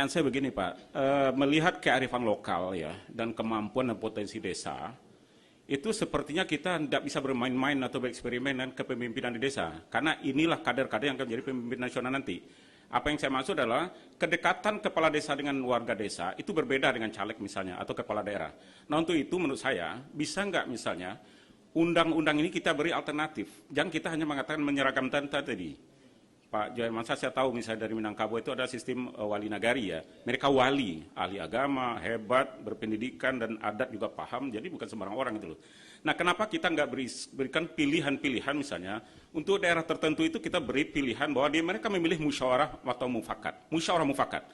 pertanyaan saya begini Pak, melihat kearifan lokal ya dan kemampuan dan potensi desa, itu sepertinya kita tidak bisa bermain-main atau bereksperimen dengan kepemimpinan di desa, karena inilah kader-kader yang akan menjadi pemimpin nasional nanti. Apa yang saya maksud adalah kedekatan kepala desa dengan warga desa itu berbeda dengan caleg misalnya atau kepala daerah. Nah untuk itu menurut saya bisa nggak misalnya undang-undang ini kita beri alternatif, jangan kita hanya mengatakan menyeragamkan tadi. Pak Joy Mansa saya tahu misalnya dari Minangkabau itu ada sistem wali nagari ya. Mereka wali, ahli agama, hebat, berpendidikan dan adat juga paham, jadi bukan sembarang orang itu loh. Nah kenapa kita nggak berikan pilihan-pilihan misalnya, untuk daerah tertentu itu kita beri pilihan bahwa mereka memilih musyawarah atau mufakat. Musyawarah mufakat.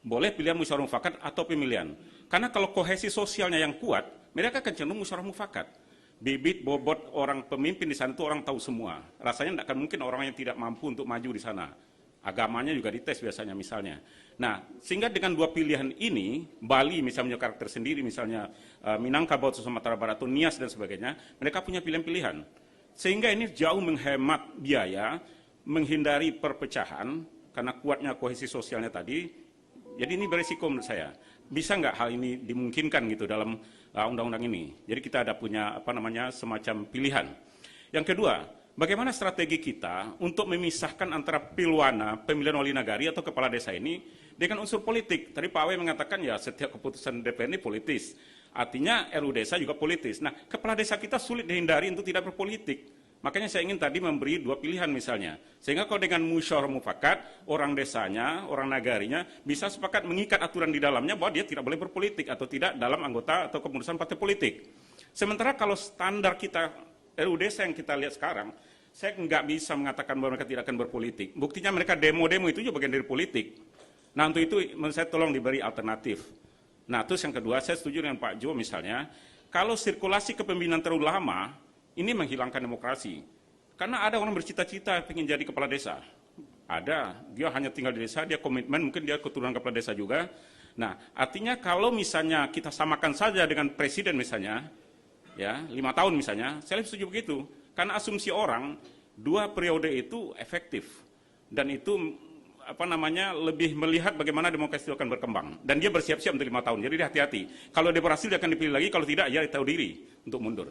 Boleh pilihan musyawarah mufakat atau pemilihan. Karena kalau kohesi sosialnya yang kuat, mereka akan cenderung musyawarah mufakat. Bibit bobot orang pemimpin di sana itu orang tahu semua. Rasanya tidak akan mungkin orang yang tidak mampu untuk maju di sana. Agamanya juga dites biasanya misalnya. Nah, sehingga dengan dua pilihan ini, Bali misalnya karakter sendiri, misalnya Minangkabau, Sumatera Barat, atau Nias dan sebagainya, mereka punya pilihan-pilihan. Sehingga ini jauh menghemat biaya, menghindari perpecahan, karena kuatnya kohesi sosialnya tadi. Jadi ini berisiko menurut saya. Bisa nggak hal ini dimungkinkan gitu dalam undang-undang ini? Jadi kita ada punya semacam pilihan. Yang kedua, bagaimana strategi kita untuk memisahkan antara pilwana, pemilihan wali nagari atau kepala desa ini dengan unsur politik? Tadi Pak Awe mengatakan ya setiap keputusan DPR ini politis. Artinya RU desa juga politis. Nah, kepala desa kita sulit dihindari untuk tidak berpolitik. Makanya saya ingin tadi memberi dua pilihan misalnya. Sehingga kalau dengan musyawarah mufakat, orang desanya, orang nagarinya bisa sepakat mengikat aturan di dalamnya bahwa dia tidak boleh berpolitik atau tidak dalam anggota atau kepengurusan partai politik. Sementara kalau standar kita RU desa yang kita lihat sekarang, saya nggak bisa mengatakan bahwa mereka tidak akan berpolitik. Buktinya mereka demo-demo itu juga bagian dari politik. Nah untuk itu menurut saya tolong diberi alternatif. Nah terus yang kedua, saya setuju dengan Pak Jo misalnya, kalau sirkulasi kepemimpinan terlalu lama, ini menghilangkan demokrasi. Karena ada orang bercita-cita ingin jadi kepala desa. Ada, dia hanya tinggal di desa, dia komitmen, mungkin dia keturunan kepala desa juga. Nah, artinya kalau misalnya kita samakan saja dengan presiden misalnya, ya 5 tahun misalnya, saya lebih setuju begitu. Karena asumsi orang, 2 periode itu efektif. Dan itu lebih melihat bagaimana demokrasi itu akan berkembang. Dan dia bersiap-siap untuk 5 tahun, jadi hati-hati. Kalau dia berhasil, dia akan dipilih lagi, kalau tidak, ya tahu diri untuk mundur.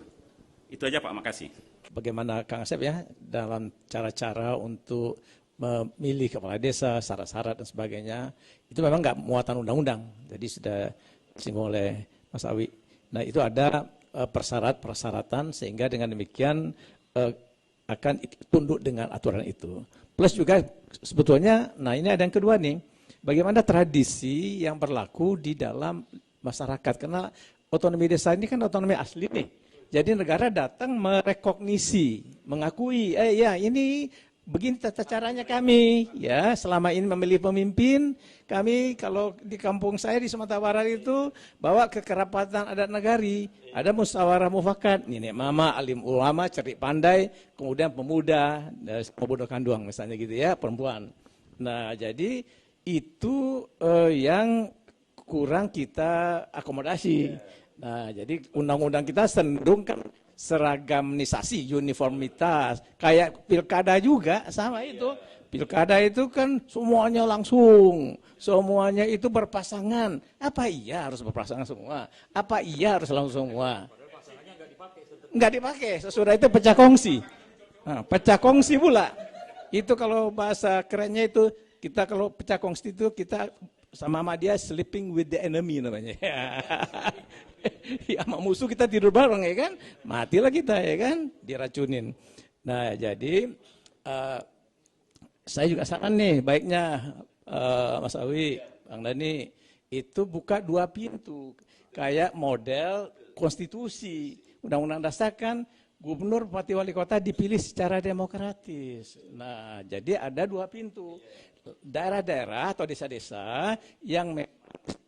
Itu aja Pak, makasih. Bagaimana Kang Asep ya dalam cara-cara untuk memilih kepala desa, syarat-syarat dan sebagainya, itu memang nggak muatan undang-undang. Jadi sudah disinggung oleh Mas Awi. Nah itu ada persyaratan sehingga dengan demikian akan tunduk dengan aturan itu. Plus juga sebetulnya, nah ini ada yang kedua nih, bagaimana tradisi yang berlaku di dalam masyarakat. Karena otonomi desa ini kan otonomi asli nih. Jadi negara datang merekognisi, mengakui, ya ini begini tata caranya kami, ya selama ini memilih pemimpin, kami kalau di kampung saya di Sumatera Barat itu bawa kekerabatan adat nagari, ada musyawarah mufakat, nenek mama, alim ulama, cerdik pandai, kemudian pemuda, pemuda kanduang misalnya gitu ya, perempuan. Nah jadi itu yang kurang kita akomodasi. Nah, jadi undang-undang kita cenderung kan seragamisasi, uniformitas. Kayak pilkada juga sama itu. Pilkada itu kan semuanya langsung, semuanya itu berpasangan. Apa iya harus berpasangan semua? Apa iya harus langsung semua? Nggak dipakai, sesudah itu pecah kongsi. Nah, pecah kongsi pula. Itu kalau bahasa kerennya itu, kita kalau pecah kongsi itu kita sama dia sleeping with the enemy namanya. Ya sama musuh kita tidur bareng ya kan, matilah kita ya kan, diracunin. Nah jadi saya juga saran nih baiknya Mas Awi, Bang Dhani, itu buka 2 pintu, kayak model konstitusi. Undang-undang dasar kan gubernur, bupati, wali kota dipilih secara demokratis. Nah jadi ada 2 pintu. Daerah-daerah atau desa-desa yang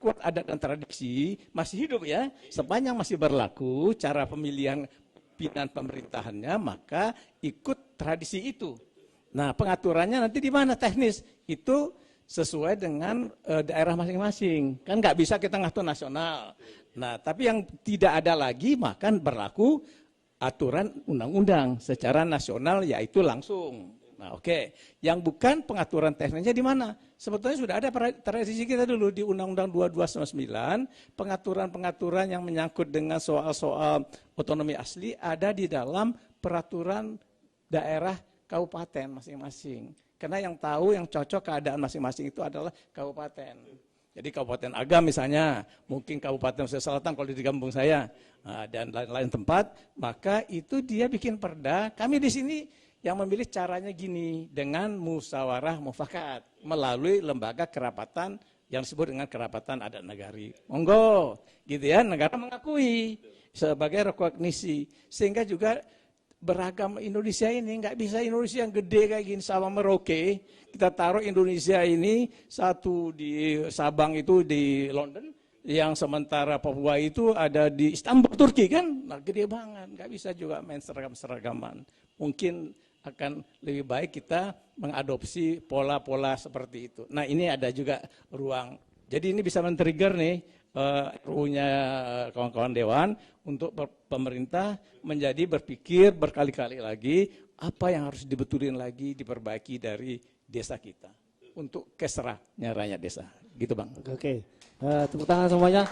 kuat adat dan tradisi masih hidup ya, sepanjang masih berlaku cara pemilihan pimpinan pemerintahannya, maka ikut tradisi itu. Nah pengaturannya nanti di mana teknis itu sesuai dengan daerah masing-masing, kan nggak bisa kita ngatur nasional. Nah tapi yang tidak ada lagi maka berlaku aturan undang-undang secara nasional, yaitu langsung. Nah, oke. Yang bukan pengaturan teknisnya di mana? Sebetulnya sudah ada tradisi kita dulu di Undang-Undang 2299, pengaturan-pengaturan yang menyangkut dengan soal-soal otonomi asli ada di dalam peraturan daerah kabupaten masing-masing. Karena yang tahu, yang cocok keadaan masing-masing itu adalah kabupaten. Jadi Kabupaten Agam misalnya, mungkin Kabupaten Sulawesi Selatan kalau di kampung saya, dan lain-lain tempat, maka itu dia bikin perda. Kami di sini yang memilih caranya gini, dengan musyawarah mufakat, melalui lembaga kerapatan yang disebut dengan kerapatan adat nagari. Monggo, gitu ya, negara mengakui sebagai rekognisi. Sehingga juga beragam Indonesia ini, nggak bisa Indonesia yang gede kayak gini sama Merauke, kita taruh Indonesia ini satu di Sabang itu di London, yang sementara Papua itu ada di Istanbul, Turki kan, nah, gede banget, nggak bisa juga main seragam-seragaman. Mungkin akan lebih baik kita mengadopsi pola-pola seperti itu. Nah ini ada juga ruang, jadi ini bisa men-trigger nih, RU-nya kawan-kawan Dewan untuk pemerintah menjadi berpikir berkali-kali lagi apa yang harus dibetulin lagi, diperbaiki dari desa kita untuk keserahnya rakyat desa. Gitu Bang. Oke. Tepuk tangan semuanya.